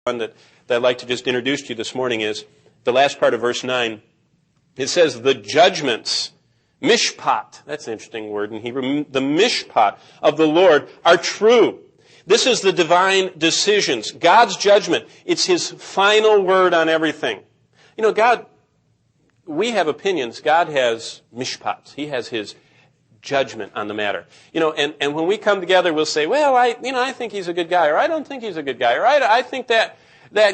one that I'd like to just introduce to you this morning is the last part of verse 9. It says, the judgments, mishpat, that's an interesting word in Hebrew, the mishpat of the Lord are true. This is the divine decisions, God's judgment. It's His final word on everything. You know, God, we have opinions. God has mishpats. He has His judgment on the matter. You know, and when we come together, we'll say, well, I think he's a good guy, or I don't think he's a good guy, or I think that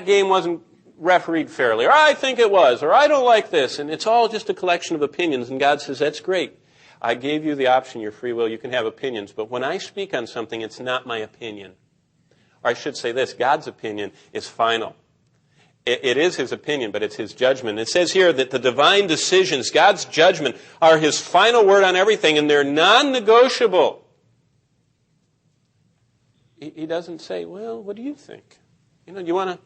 game wasn't refereed fairly, or I think it was, or I don't like this. And it's all just a collection of opinions. And God says, that's great. I gave you the option, your free will. You can have opinions. But when I speak on something, it's not my opinion. Or I should say this, God's opinion is final. It is His opinion, but it's His judgment. It says here that the divine decisions, God's judgment, are His final word on everything, and they're non-negotiable. He doesn't say, well, what do you think? You know, do you want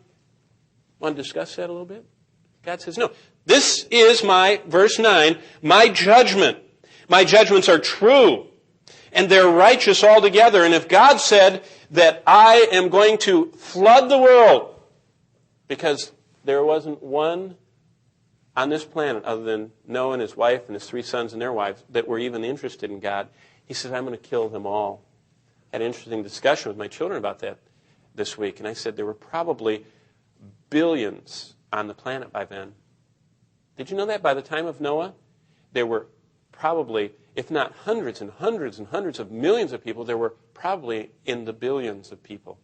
to discuss that a little bit? God says, no. This is verse 9, my judgment. My judgments are true, and they're righteous altogether. And if God said that I am going to flood the world, because there wasn't one on this planet other than Noah and his wife and his 3 sons and their wives that were even interested in God, He said, I'm going to kill them all. I had an interesting discussion with my children about that this week. And I said there were probably billions on the planet by then. Did you know that by the time of Noah, there were probably, if not hundreds and hundreds and hundreds of millions of people, there were probably in the billions of people.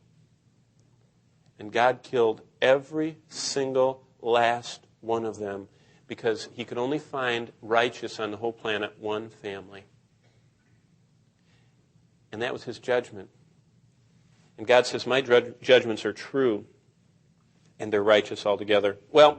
And God killed every single last one of them because He could only find righteous on the whole planet one family. And that was His judgment. And God says, my judgments are true and they're righteous altogether. Well,